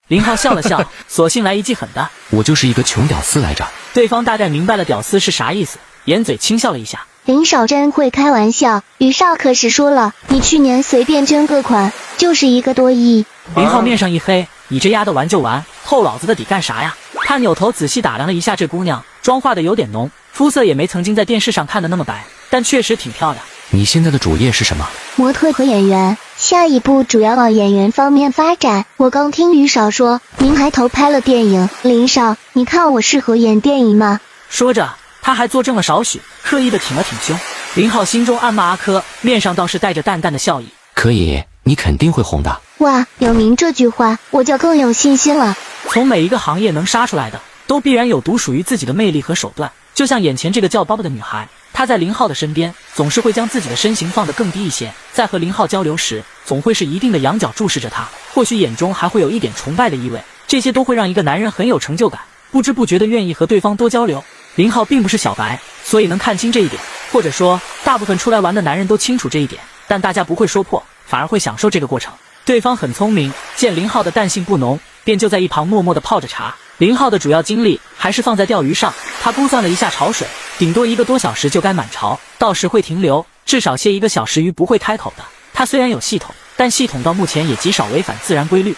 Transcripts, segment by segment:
林浩笑了笑，索性来一记狠的。我就是一个穷屌丝来着。对方大概明白了屌丝是啥意思，掩嘴轻笑了一下。林少真会开玩笑，于少可是说了，你去年随便捐个款就是1个多亿。林浩面上一黑，你这丫的玩就玩，透老子的底干啥呀？他扭头仔细打量了一下这姑娘，妆化的有点浓，肤色也没曾经在电视上看的那么白，但确实挺漂亮。你现在的主业是什么？模特和演员，下一步主要往演员方面发展。我刚听于少说，您还投拍了电影，林少，你看我适合演电影吗？说着，他还坐正了少许，刻意的挺了挺胸。林浩心中暗骂阿珂，面上倒是带着淡淡的笑意。可以，你肯定会红的。哇，有您这句话，我就更有信心了。从每一个行业能杀出来的，都必然有独属于自己的魅力和手段。就像眼前这个叫包包的女孩，她在林浩的身边，总是会将自己的身形放得更低一些，在和林浩交流时，总会是一定的仰角注视着他，或许眼中还会有一点崇拜的意味。这些都会让一个男人很有成就感，不知不觉地愿意和对方多交流。林浩并不是小白，所以能看清这一点，或者说，大部分出来玩的男人都清楚这一点，但大家不会说破，反而会享受这个过程。对方很聪明，见林浩的淡性不浓，便就在一旁默默地泡着茶。林浩的主要精力还是放在钓鱼上，他估算了一下潮水，顶多1个多小时就该满潮，到时会停留，至少歇1个小时鱼不会开口的。他虽然有系统，但系统到目前也极少违反自然规律。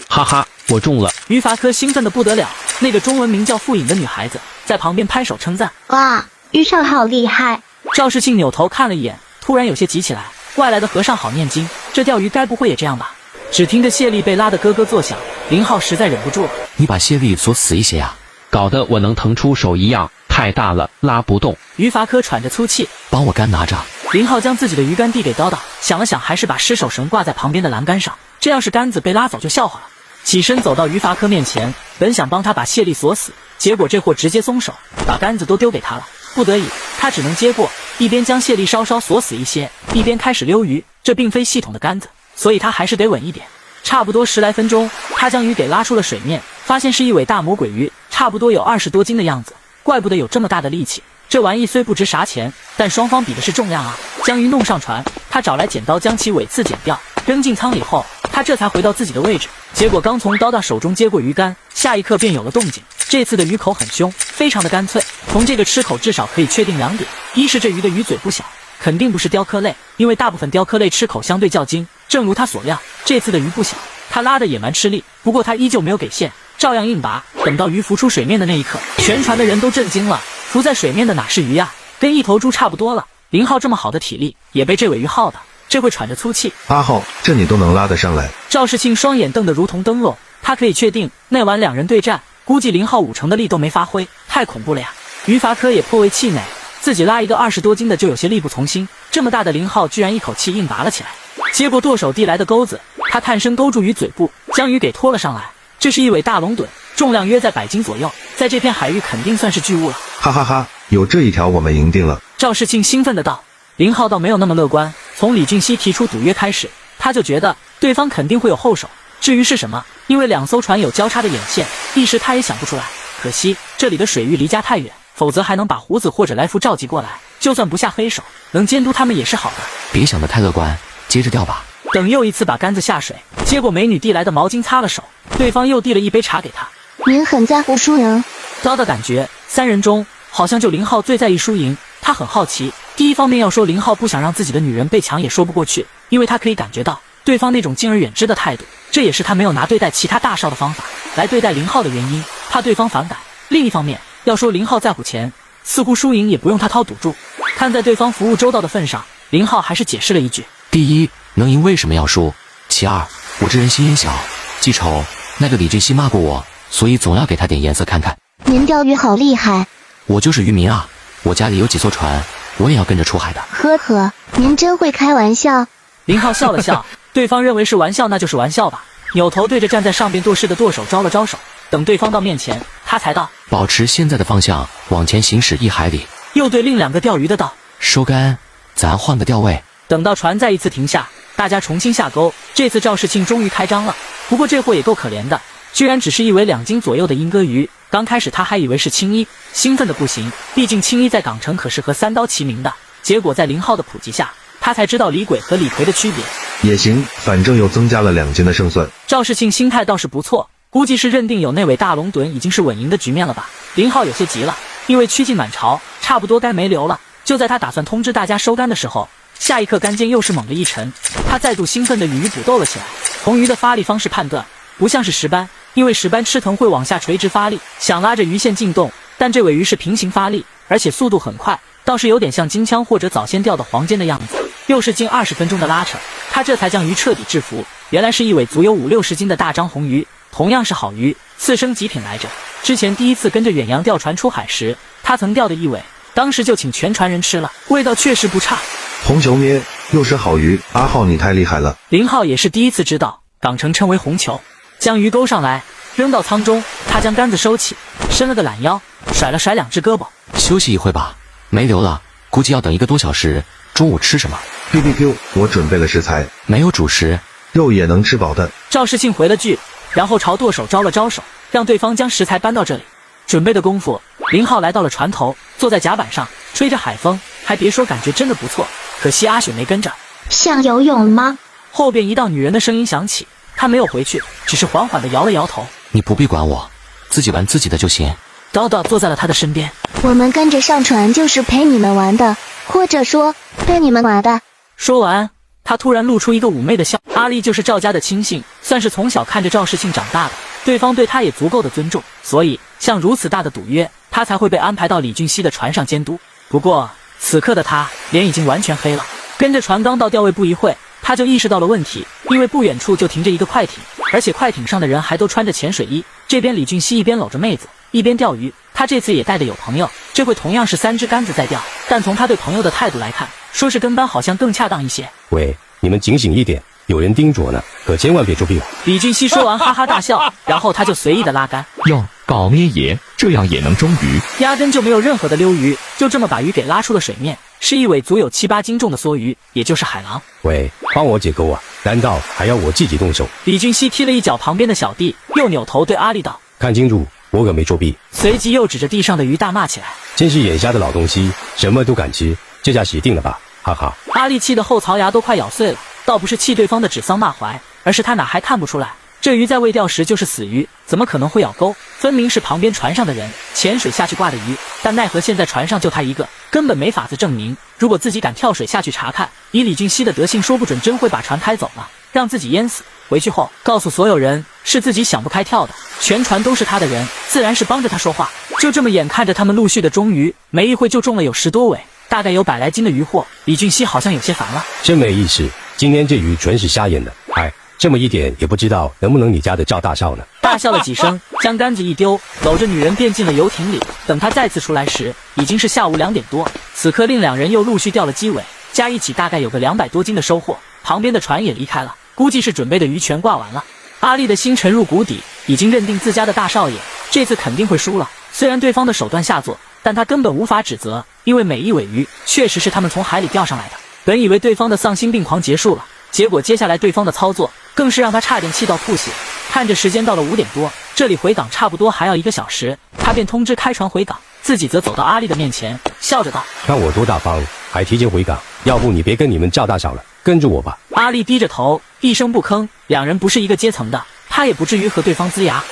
哈哈，我中了！于伐科兴奋得不得了，那个中文名叫傅颖的女孩子在旁边拍手称赞：哇，于少好厉害！赵世庆扭头看了一眼，突然有些急起来，外来的和尚好念经，这钓鱼该不会也这样吧？只听着谢丽被拉得咯咯作响，林浩实在忍不住了。你把谢丽锁死一些呀，搞得我能腾出手一样，太大了，拉不动。于伐科喘着粗气，帮我竿拿着。林浩将自己的鱼竿递给叨叨，想了想，还是把失手绳挂在旁边的栏杆上，这要是杆子被拉走就笑话了。起身走到于伐科面前，本想帮他把谢丽锁死，结果这货直接松手，把杆子都丢给他了。不得已，他只能接过，一边将谢丽稍稍锁死一些，一边开始溜鱼。这并非系统的杆子，所以他还是得稳一点。差不多10来分钟，他将鱼给拉出了水面，发现是一尾大魔鬼鱼，差不多有20多斤的样子，怪不得有这么大的力气。这玩意虽不值啥钱，但双方比的是重量啊。将鱼弄上船，他找来剪刀将其尾刺剪掉，扔进舱里后，他这才回到自己的位置。结果刚从叨叨手中接过鱼竿，下一刻便有了动静。这次的鱼口很凶，非常的干脆。从这个吃口至少可以确定2点：一是这鱼的鱼嘴不小，肯定不是雕刻类，因为大部分雕刻类吃口相对较精。正如他所料，这次的鱼不小，他拉的也蛮吃力，不过他依旧没有给线，照样硬拔。等到鱼浮出水面的那一刻，全船的人都震惊了，浮在水面的哪是鱼呀，跟一头猪差不多了。林浩这么好的体力，也被这尾鱼耗的，这会喘着粗气。阿浩，这你都能拉得上来？赵世庆双眼瞪得如同灯笼，他可以确定那晚2人对战，估计林浩5成的力都没发挥，太恐怖了呀。于伐科也颇为气馁，自己拉一个20多斤的就有些力不从心，这么大的林浩居然一口气硬拔了起来。接过剁手递来的钩子，他探身勾住鱼嘴部，将鱼给拖了上来。这是一尾大龙趸，重量约在100斤左右，在这片海域肯定算是巨物了。哈哈哈，有这一条我们赢定了。赵世庆兴奋的道。林浩倒没有那么乐观，从李俊熙提出赌约开始，他就觉得对方肯定会有后手，至于是什么，因为2艘船有交叉的眼线，一时他也想不出来。可惜这里的水域离家太远，否则还能把胡子或者来福召集过来，就算不下黑手，能监督他们也是好的。别想得太乐观，接着钓吧。等又一次把杆子下水，接过美女递来的毛巾擦了手，对方又递了一杯茶给他。您很在乎输赢？叨叨感觉3人中好像就林浩最在意输赢，他很好奇。第一方面要说林浩不想让自己的女人被抢也说不过去，因为他可以感觉到对方那种敬而远之的态度，这也是他没有拿对待其他大少的方法来对待林浩的原因，怕对方反感。另一方面要说林浩在乎钱，似乎输赢也不用他掏赌注。看在对方服务周到的份上，林浩还是解释了一句：第一，能赢为什么要输？其二，我这人心眼小，记仇，那个李俊熙骂过我，所以总要给他点颜色看看。您钓鱼好厉害。我就是渔民啊，我家里有几艘船，我也要跟着出海的。呵呵，您真会开玩笑。林浩笑了笑，对方认为是玩笑那就是玩笑吧，扭头对着站在上边舵势的舵手招了招手，等对方到面前，他才道：保持现在的方向，往前行驶1海里。又对另2个钓鱼的道：收竿，咱换个钓位。等到船再一次停下，大家重新下钩，这次赵世庆终于开张了。不过这货也够可怜的，居然只是一尾2斤左右的英歌鱼。刚开始他还以为是青衣，兴奋的不行，毕竟青衣在港城可是和3刀齐名的。结果在林浩的普及下，他才知道李鬼和李逵的区别。也行，反正又增加了2斤的胜算。赵世庆心态倒是不错，估计是认定有那尾大龙趸已经是稳赢的局面了吧。林浩有些急了，因为趋近满潮，差不多该没流了。就在他打算通知大家收竿的时候，下一刻竿尖又是猛地一沉，他再度兴奋地与鱼捕斗了起来。从鱼的发力方式判断，不像是石斑，因为石斑吃藤会往下垂直发力，想拉着鱼线进洞，但这尾鱼是平行发力，而且速度很快，倒是有点像金枪或者早先钓的黄尖的样子。又是近20分钟的拉扯，他这才将鱼彻底制服。原来是一尾足有50-60斤的大章红鱼，同样是好鱼，次生极品来着。之前第一次跟着远洋钓船出海时，他曾钓的一尾，当时就请全船人吃了，味道确实不差。红球咩，又是好鱼，阿浩你太厉害了。林浩也是第一次知道港城称为红球。将鱼钩上来，扔到舱中，他将杆子收起，伸了个懒腰，甩了甩2只胳膊，休息一会吧，没流了，估计要等1个多小时。中午吃什么？ BBQ， 我准备了食材，没有主食，肉也能吃饱的。赵世庆回了句，然后朝舵手招了招手，让对方将食材搬到这里。准备的功夫，林浩来到了船头，坐在甲板上，吹着海风，还别说，感觉真的不错。可惜阿雪没跟着。想游泳吗？后边一道女人的声音响起，他没有回去，只是缓缓地摇了摇头。你不必管我，自己玩自己的就行。叨叨坐在了他的身边。我们跟着上船就是陪你们玩的，或者说跟你们玩的。说完，他突然露出一个妩媚的笑。阿丽就是赵家的亲信，算是从小看着赵世庆长大的，对方对他也足够的尊重，所以像如此大的赌约，他才会被安排到李俊熙的船上监督。不过此刻的他脸已经完全黑了。跟着船刚到钓位不一会，他就意识到了问题，因为不远处就停着一个快艇，而且快艇上的人还都穿着潜水衣。这边李俊熙一边搂着妹子，一边钓鱼。他这次也带的有朋友，这回同样是3只杆子在钓，但从他对朋友的态度来看，说是跟班好像更恰当一些。喂，你们警醒一点，有人盯着呢，可千万别作弊了。李俊熙说完哈哈大笑，然后他就随意的拉杆。哟，搞咩爷，这样也能中鱼？压根就没有任何的溜鱼，就这么把鱼给拉出了水面，是一尾足有7-8斤重的梭鱼，也就是海狼。喂，帮我解钩啊，难道还要我自己动手？李俊熙踢了一脚旁边的小弟，又扭头对阿丽道：看清楚，我可没作弊。随即又指着地上的鱼大骂起来：真是眼瞎的老东西，什么都敢吃，这下死定了吧，哈哈。阿丽气得后槽牙都快咬碎了，倒不是气对方的指桑骂槐，而是他哪还看不出来，这鱼在未钓时就是死鱼，怎么可能会咬钩？分明是旁边船上的人潜水下去挂的鱼，但奈何现在船上就他一个，根本没法子证明。如果自己敢跳水下去查看，以李俊熙的德性，说不准真会把船开走了，让自己淹死。回去后告诉所有人是自己想不开跳的，全船都是他的人，自然是帮着他说话。就这么眼看着他们陆续的中鱼，没一会就中了有10多尾，大概有100来斤的鱼货。李俊熙好像有些烦了，真没意思，今天这鱼纯是瞎眼的，哎，这么一点也不知道能不能你家的赵大少呢？大笑了几声，将杆子一丢，搂着女人便进了游艇里。等他再次出来时，已经是下午2点多。此刻另2人又陆续钓了鸡尾，加一起大概有个200多斤的收获。旁边的船也离开了，估计是准备的鱼全挂完了。阿丽的心沉入谷底，已经认定自家的大少爷这次肯定会输了。虽然对方的手段下作，但他根本无法指责，因为每一尾鱼确实是他们从海里钓上来的。本以为对方的丧心病狂结束了，结果接下来对方的操作更是让他差点气到吐血。看着时间到了5点多，这里回港差不多还要1个小时，他便通知开船回港，自己则走到阿丽的面前，笑着道：看我多大方，还提前回港，要不你别跟你们赵大少了，跟着我吧。阿丽低着头，一声不吭，2人不是一个阶层的，他也不至于和对方龇牙。